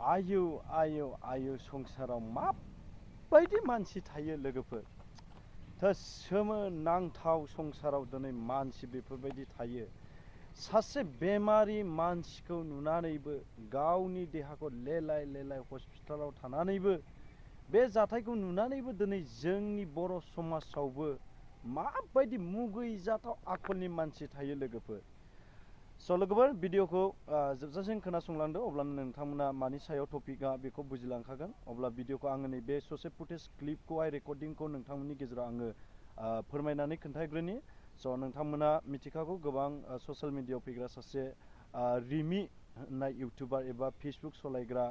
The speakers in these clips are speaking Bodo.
आयौ आयौ आयौ संसाराव माबायदि मानसि थायो लोगोफोर सोमोनांथाव संसाराव दिनै मानसि बेफोरबायदि थायो सासे बेमारि मानसिखौ नुनानैबो गावनि देहाखौ लेलाय लेलाय हस्पिटालाव थानानैबो बे जाथायखौ नुनानैबो दिनै जोंनि बर' समाजावबो माबायदि मुगैजाथाव आखलनि मानसि थायो लोगोफोर लोगोफोर भिडिअखौ जोबजासिम खोनासंलांदो अब्लानो नोंथांमोना मानि सायाव टपिकआ बेखौ बुजिलांखागोन अब्ला भिडिअखौ आङो नैबे ससे फुटेज क्लिपखौहाय रेकर्डिंखौ नोंथांमोननि गेजेराव आङो फोरमायनानै खोन्थाग्रोनि नोंथांमोना मिथिखागौ गोबां ससियेल मिडियायाव फैग्रा सासे रिमि होननाय इउटिउबार एबा फेसबुक सालायग्रा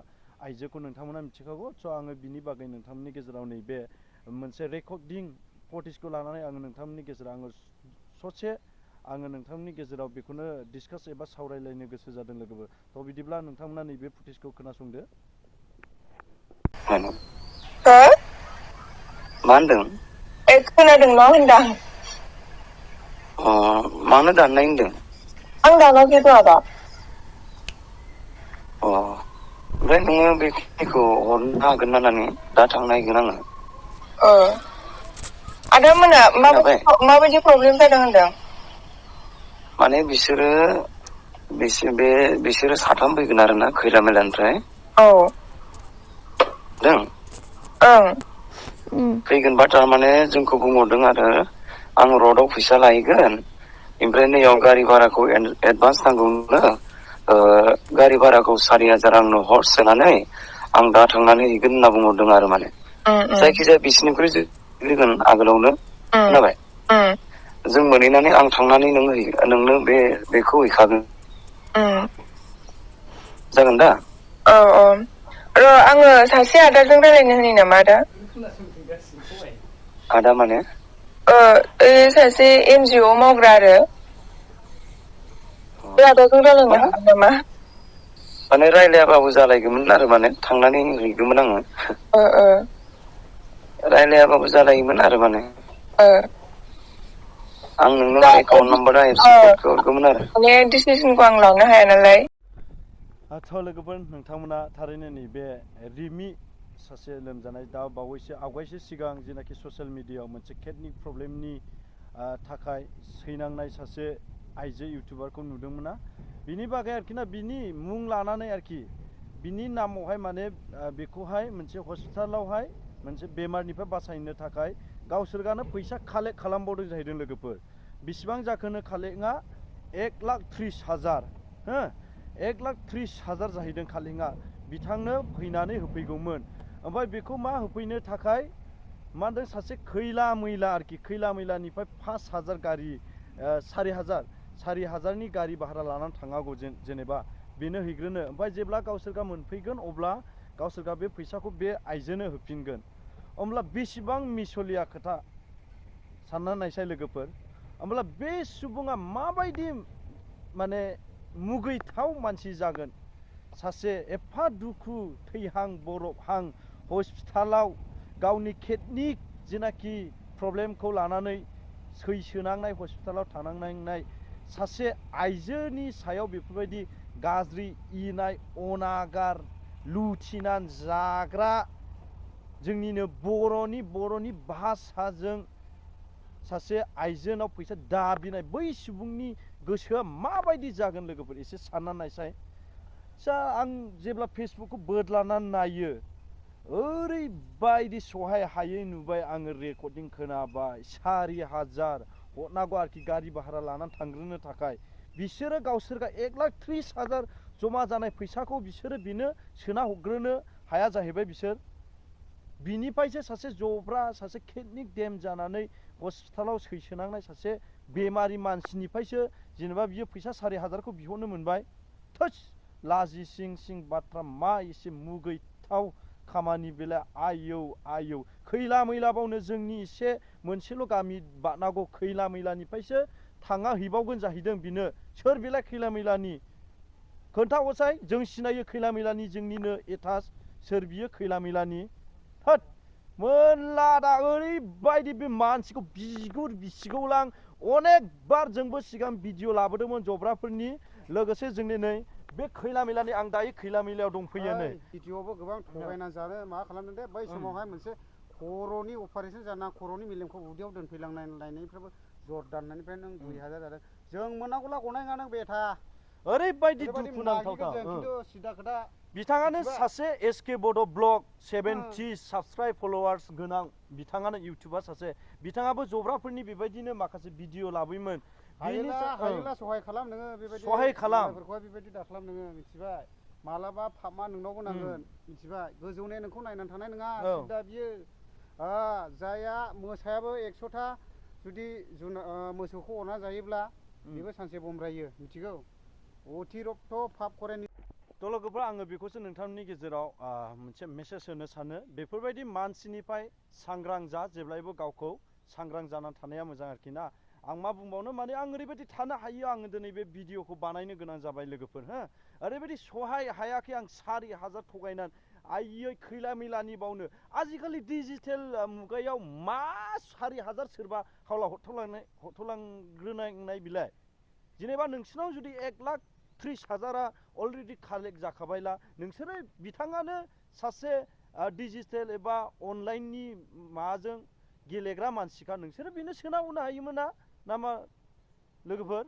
आइजोखौ नोंथांमोना मिथिखागौ आङो बिनि बागै नोंथांमोननि गेजेराव नैबे मोनसे रेकर्डिं फुटेजखौ लानानै आङो नोंथांमोननि गेजेराव आङो ससे आङो नोंथांमोननि गेजेराव बेखौनो डिसकास एबा सावरायलायनो गोसो जादों लोगोफोर बिदिब्ला नोंथांमोना नैबे फुटेजखौ खोनासंदो। मा होनदों? खोनादों मा होनदां? मानो दाननाय होनदों? आं दानाखैथ' आदा। ओमफ्राय नोङो बेखिनिखौ हरनो हागोन ना नानि? दा थांनो नागिरगोन आङो। आदा मोना खोनाबाय? माबायदि प्रब्लेम जादों होनदों? माने बिसोरो साथाम फैगोन आरो ना खैला मैलानिफ्राय। औ। ओं। फैगोनबा थारमाने जोंखौ बुंहरदों आरो आं रडआव फैसा लायगोन ओमफ्राय नैयाव गारि भाराखौ एडभान्स नांगौनो गारि भाराखौ 4,000 आंनो हर सोनानै आं दा थांनानै हैगोन होनना बुंहरदों आरो माने जायखिजाया बिसिनिख्रुइ फैगोन आगोलावनो खोनाबाय जों मोनहैनानै आं थांनानै नोंनो बेखौ हैखागोन जागोन दा? औ औ र' आङो सासे आदाजों रायलायनो होनि नामा आदा? आदा माने? सासे NGO मावग्रा आरो बे आदाजों रायलायनो हागोन नामा? माने रायलायाबाबो जालायगौमोन आरो माने थांनानै हैगौमोन आङो। रायलायाबाबो जालायोमोन आरो माने आं नोंनो माने एकाउन्ट नाम्बार IFSC क'डखौ हरगौमोन आरो माने डिसिसनखौ आं लानो हाया नालाय। लोगोफोर नोंथांमोना थारैनो नैबे रिमि सासे लोमजानाय दा बावैसो आवगायसो सिगां जेनाखि ससियेल मिडियायाव मोनसे किडनि प्रब्लेमनि थाखाय सैनांनाय सासे आइजो इउटिउबारखौ नुदोंमोन ना बिनि बागै आरोखि ना बिनि मुं लानानै आरोखि बिनि नामावहाय माने बेखौहाय मोनसे हस्पिटालावहाय मोनसे बेमारनिफ्राय बासायनो थाखाय गावसोरगानो फैसा कालेक्ट खालामबावदों जाहैदों लोगोफोर बिसिबां जाखोनो कालेक्टआ 1,30,000 हो 1,30,000 जाहैदों कालेक्टआ बिथांनो फैनानै होफैगौमोन ओमफ्राय बेखौ मा होफैनो थाखाय मा होनदों सासे खैला मैला आरोखि खैला मैलानिफ्राय 5,000 गारि 4,000नि गारि भारा लानानै थांनांगौ जेनेबा बेनो हैग्रोनो ओमफ्राय जेब्ला गावसोरगा मोनफैगोन अब्ला गावसोरगा बे फैसाखौ बे आइजोनो होफिनगोन होमब्ला बेसेबां मिसलिया खोथा सानना नायसाय लोगोफोर होमब्ला बे सुबुङा माबायदि माने मुगैथाव मानसि जागोन सासे एफा दुखु थैहां बरफहां हस्पिटालाव गावनि किडनि जेनाखि प्रब्लेमखौ लानानै सैसोनांनाय हस्पिटालाव थानांनाय सासे आइजोनि सायाव बेफोरबायदि गाज्रि इनाय अनागार लुथिनानै जाग्रा जोंनिनो बर'नि भाषाजों सासे आइजोनाव फैसा दाबिनाय बै सुबुंनि गोसोआ माबायदि जागोन लोगोफोर एसे सानना नायसाय आं जेब्ला फेसबुकखौ बोदलानानै नायो ओरैबायदि सहाय हायै नुबाय आङो रेकर्डिं खोनाबाय 4,000 हरनांगौ आरोखि गारि भारा लानानै थांग्रोनो थाखाय बिसोरो गावसोरगा 1,30,000 जमा जानाय फैसाखौ बिसोरो बेनो सोना हरग्रोनो हाया जाहैबाय बिसोर बिनिफ्रायसो सासे जब्रा सासे किडनि देम जानानै हस्पिटालाव सैसोनांनाय सासे बेमारि मानसिनिफ्रायसो जेनेबा बियो फैसा 4,000खौ बिहरनो मोनबाय लाजिसिं बाथ्रा मा एसे मुगैथाव खामानि बेलाय आयौ खैला मैलाबावनो जोंनि एसे मोनसेल' गामि बारनांगौ खैला मैलानिफ्रायसो थाङा हैबावगोन जाहैदों बिनो सोर बेलाय खैला मैलानि खोन्थाहरसाय जों सिनायो खैला मैलानि जोंनिनो एटाच सोर बियो खैला मैलानि मोनला दा ओरैबायदि बे मानसिखौ बिगुर बिसिगौलां अनेक बार जोंबो सिगां भिडिअ लाबोदोंमोन जब्राफोरनि लोगोसे जोंनि नै बे खैला मैलानि आं दायो खैला मैलायाव दंफैयो नै भिडिअ'आवबो गोबां थगायना जानो मा खालामदों दे बै समावहाय मोनसे खर'नि अपारेसन जाना खर'नि मेलेमखौ उदैयाव दोनफैलांनायनिफ्रायबो जर दाननायनिफ्राय नों 2000 जादों जों मोननांगौला गनाय नङा नों बेथा ओरैबायदि दुखुनांथावथाव खिन्थु सिदा खोथा बिथाङानो सासे SK बड' ब्लग 70 साबस्क्राइब फलोवार्स गोनां बिथाङानो इउटुबार सासे बिथाङाबो जब्राफोरनि बेबायदिनो माखासे भिडिअ लाबोयोमोन हायोला सहाय खालाम नोङो बेबायदि सहाय खालाम बेबायदि दाखालाम नोङो मिथिबाय मालाबा फापमा नोंनावबो नांगोन मिथिबाय गोजौने नोंखौ नायनानै थानाय नङा सिदा बियो जाया मोसायाबो 100था जुदि मोसौखौ अरना जायोब्ला बेबो सानसे बमब्रायो मिथिगौ अतिरक्त पाप करेनि थ' लोगोफोर आङो बेखौसो नोंथांनि गेजेराव मोनसे मेसेज होनो सानो बेफोरबायदि मानसिनिफ्राय सांग्रां जा जेब्लायबो गावखौ सांग्रां जानानै थानाया मोजां आरोखि ना आं मा बुंबावनो माने आं ओरैबायदि थानो हायो आङो दिनै बे भिडिअखौ बानायनो गोनां जाबाय लोगोफोर हो ओरैबायदि सहाय हायाखै आं 4000 थगायनानै आयै खैला मैलानि बावनो आजिखालि डिजिटेल मुगायाव मा 4000 सोरबा खावला हरथ'लांग्रोनाय बिलाय जेनेबा नोंसिनाव जुदि 1,30,000 अलरेडि कालेक्ट जाखाबायला नोंसोरो बिथाङानो सासे डिजिटेल एबा अनलाइननि माबाजों गेलेग्रा मानसिखा नोंसोरो बेनो सोना हरनो हायोमोन ना मा लोगोफोर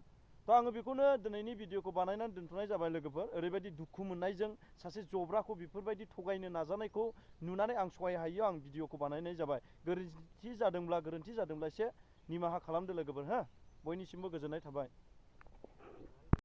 थ' आङो बेखौनो दिनैनि भिडिअखौ बानायनानै दोनथ'नाय जाबाय लोगोफोर ओरैबायदि दुखु मोननायजों सासे जब्राखौ बेफोरबायदि थगायनो नाजानायखौ नुनानै आं सहाय हायो आं भिडिअखौ बानायनाय जाबाय गोरोन्थि जादोंब्ला एसे निमाहा खालामदो लोगोफोर हो बयनिसिमबो गोजोननाय थाबाय।